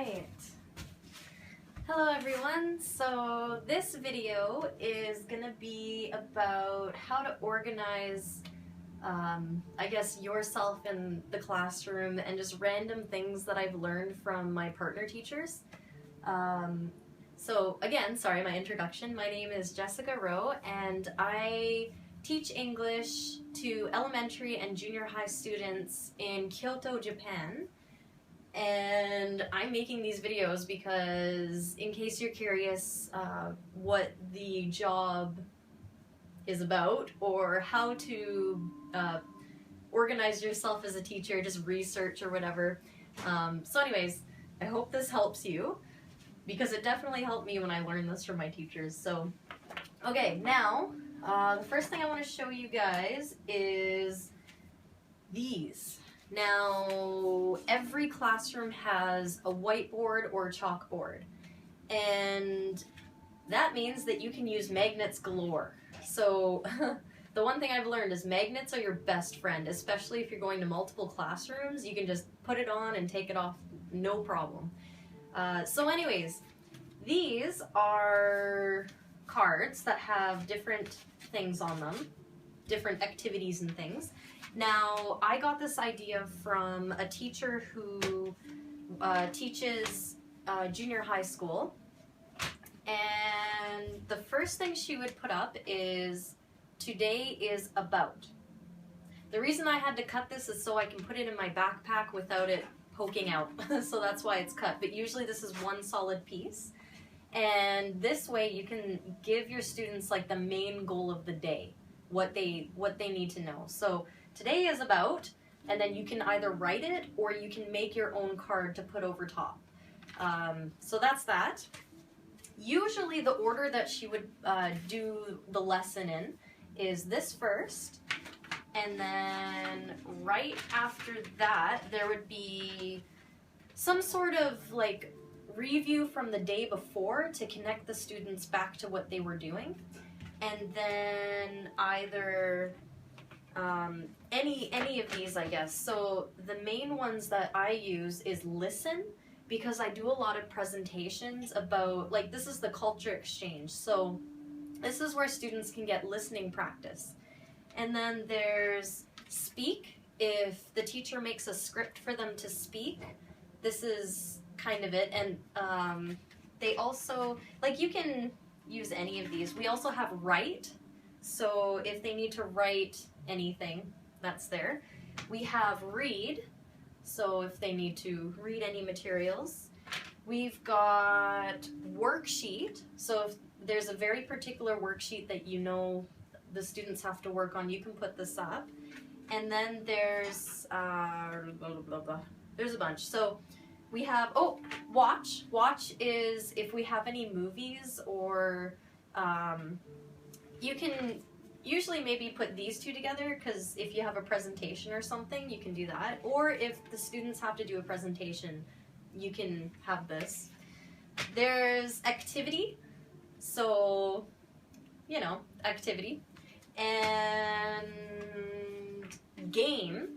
Alright. Hello everyone. So this video is gonna be about how to organize I guess yourself in the classroom and just random things that I've learned from my partner teachers. So again, sorry, my introduction. My name is Jessica Rowe and I teach English to elementary and junior high students in Kyoto, Japan. And I'm making these videos because, in case you're curious what the job is about or how to organize yourself as a teacher, just research or whatever. So anyways, I hope this helps you because it definitely helped me when I learned this from my teachers. So, okay, now the first thing I want to show you guys is these. Now, every classroom has a whiteboard or a chalkboard, and that means that you can use magnets galore. So the one thing I've learned is magnets are your best friend, especially if you're going to multiple classrooms. You can just put it on and take it off, no problem. So anyways, these are cards that have different things on them, different activities and things. Now, I got this idea from a teacher who teaches junior high school, and the first thing she would put up is, today is about. The reason I had to cut this is so I can put it in my backpack without it poking out, so that's why it's cut, but usually this is one solid piece, and this way you can give your students like the main goal of the day, what they need to know. So today is about, and then you can either write it or you can make your own card to put over top. So that's that. Usually the order that she would do the lesson in is this first, and then right after that there would be some sort of like review from the day before to connect the students back to what they were doing, and then either any of these, I guess. So the main ones that I use is listen, because I do a lot of presentations about, like, this is the culture exchange, so this is where students can get listening practice. And then there's speak, if the teacher makes a script for them to speak, this is kind of it. And they also, like, you can use any of these. We also have write, so if they need to write anything, that's there. We have read, so if they need to read any materials. We've got worksheet, so if there's a very particular worksheet that you know the students have to work on, you can put this up. And then there's there's a bunch. So we have, watch. Watch is if we have any movies, or you can usually maybe put these two together, because if you have a presentation or something, you can do that. Or if the students have to do a presentation, you can have this. There's activity, so, you know, activity. And game.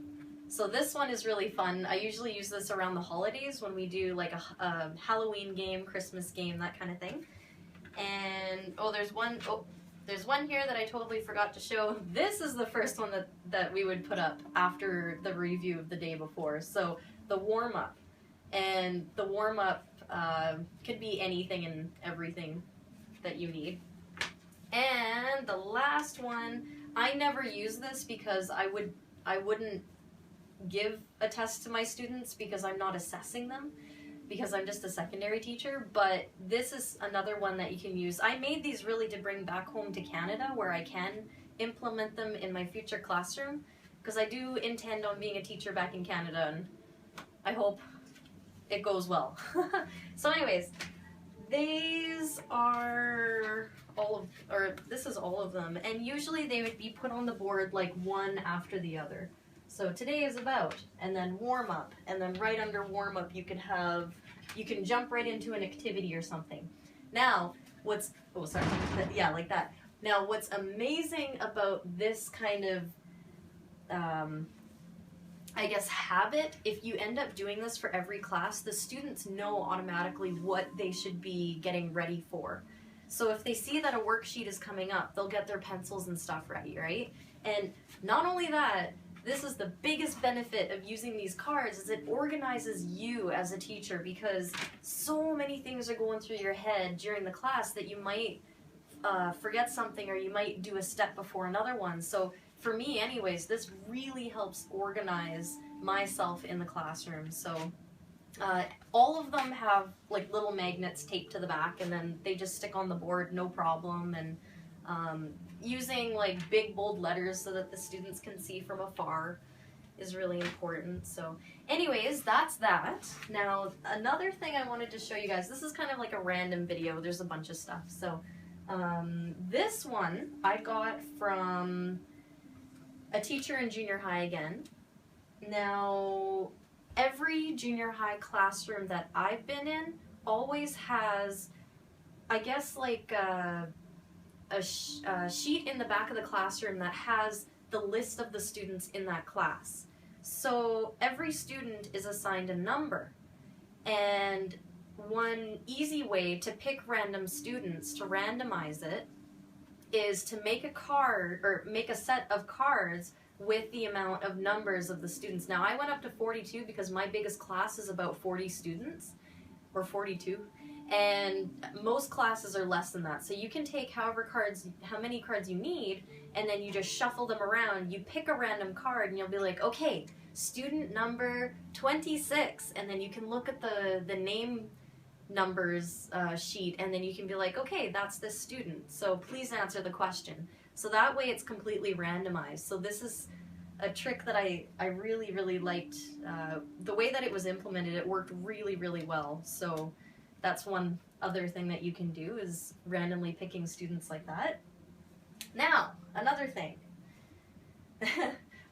So this one is really fun. I usually use this around the holidays when we do like a Halloween game, Christmas game, that kind of thing. And, there's one here that I totally forgot to show. This is the first one that we would put up after the review of the day before. So the warm-up. And the warm-up could be anything and everything that you need. And the last one, I never use this because I wouldn't give a test to my students because I'm not assessing them, because I'm just a secondary teacher, but this is another one that you can use. I made these really to bring back home to Canada, where I can implement them in my future classroom, because I do intend on being a teacher back in Canada, and I hope it goes well. So anyways, these are this is all of them, and usually they would be put on the board like one after the other. So today is about, and then warm up, and then right under warm up you can jump right into an activity or something. Now, like that. Now, what's amazing about this kind of I guess, habit. If you end up doing this for every class, the students know automatically what they should be getting ready for. So if they see that a worksheet is coming up, they'll get their pencils and stuff ready, right? And not only that, this is the biggest benefit of using these cards, is it organizes you as a teacher, because so many things are going through your head during the class that you might forget something, or you might do a step before another one. So for me anyways, this really helps organize myself in the classroom. So all of them have like little magnets taped to the back, and then they just stick on the board, no problem. And using like big bold letters so that the students can see from afar is really important. So anyways, that's that. Now another thing I wanted to show you guys, this is kind of like a random video, there's a bunch of stuff. So this one I got from a teacher in junior high again. Now every junior high classroom that I've been in always has, I guess, like a sheet in the back of the classroom that has the list of the students in that class. So every student is assigned a number, and one easy way to pick random students, to randomize it, is to make a card, or make a set of cards with the amount of numbers of the students. Now I went up to 42 because my biggest class is about 40 students, or 42, and most classes are less than that. So you can take how many cards you need, and then you just shuffle them around. You pick a random card and you'll be like, okay, student number 26, and then you can look at the name numbers sheet, and then you can be like, okay, that's this student, so please answer the question. So that way it's completely randomized. So this is a trick that I really, really liked. The way that it was implemented, it worked really, really well. So that's one other thing that you can do, is randomly picking students like that. Now, another thing.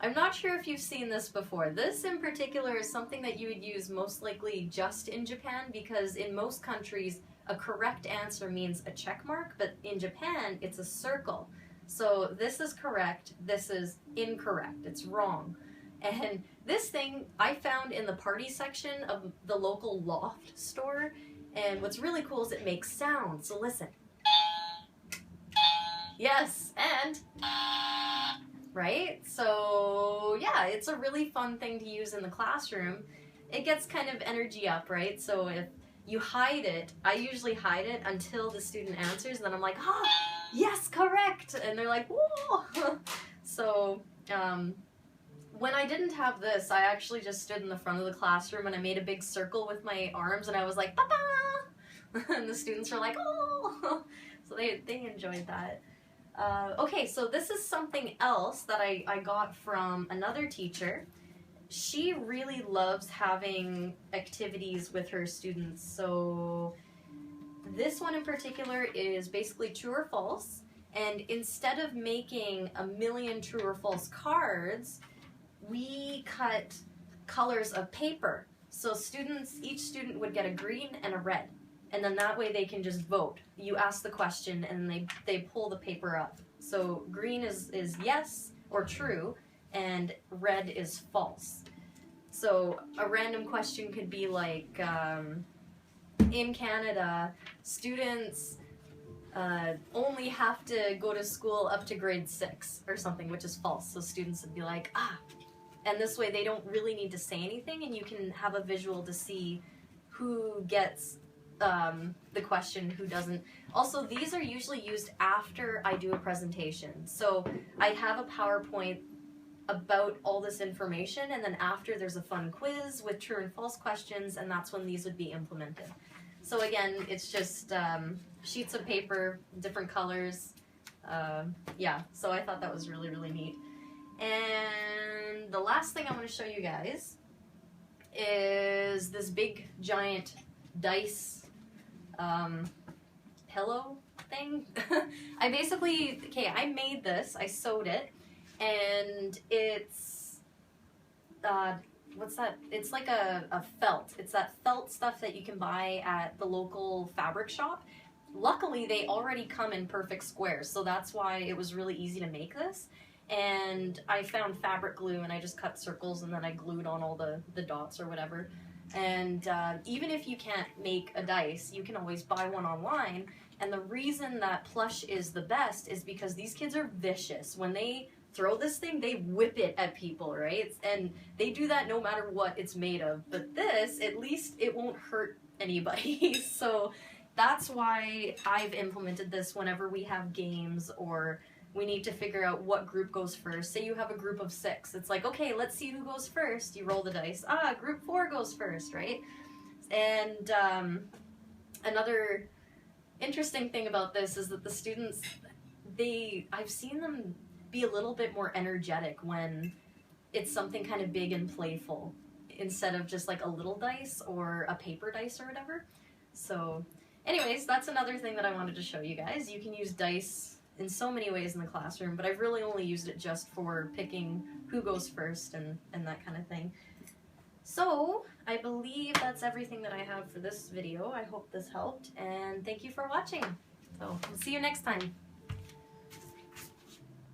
I'm not sure if you've seen this before. This in particular is something that you would use most likely just in Japan, because in most countries a correct answer means a check mark, but in Japan it's a circle. So this is correct, this is incorrect, it's wrong. And this thing I found in the party section of the local loft store, and what's really cool is it makes sound. So listen. Yes, and right? So yeah, it's a really fun thing to use in the classroom. It gets kind of energy up, right? So if you hide it, I usually hide it until the student answers, and then I'm like, ah, yes, correct! And they're like, whoa! So when I didn't have this, I actually just stood in the front of the classroom and I made a big circle with my arms, and I was like, papa! And the students were like, oh! So they enjoyed that. Okay, so this is something else that I got from another teacher. She really loves having activities with her students. So this one in particular is basically true or false. And instead of making a million true or false cards, we cut colors of paper. So each student would get a green and a red. And then that way they can just vote. You ask the question and they pull the paper up. So green is yes or true, and red is false. So a random question could be like, in Canada, students only have to go to school up to grade 6 or something, which is false. So students would be like, ah. And this way they don't really need to say anything, and you can have a visual to see who gets the question, who doesn't. Also, these are usually used after I do a presentation. So I have a PowerPoint about all this information, and then after there's a fun quiz with true and false questions, and that's when these would be implemented. So again, it's just sheets of paper, different colors. Yeah, so I thought that was really, really neat. And the last thing I want to show you guys is this big, giant dice pillow thing. I basically, I made this, I sewed it, and it's, what's that? It's like a felt. It's that felt stuff that you can buy at the local fabric shop. Luckily, they already come in perfect squares, so that's why it was really easy to make this. and I found fabric glue and I just cut circles and then I glued on all the dots or whatever. And even if you can't make a dice, you can always buy one online. And the reason that Plush is the best is because these kids are vicious. When they throw this thing, they whip it at people, right? And they do that no matter what it's made of. But this, at least it won't hurt anybody. So that's why I've implemented this whenever we have games or we need to figure out what group goes first. Say you have a group of 6. It's like, okay, let's see who goes first. You roll the dice. Ah, group 4 goes first, right? And another interesting thing about this is that the students, I've seen them be a little bit more energetic when it's something kind of big and playful instead of just like a little dice or a paper dice or whatever. So anyways, that's another thing that I wanted to show you guys. You can use dice in so many ways in the classroom, but I've really only used it just for picking who goes first and that kind of thing. So I believe that's everything that I have for this video. I hope this helped, and thank you for watching. So we'll see you next time.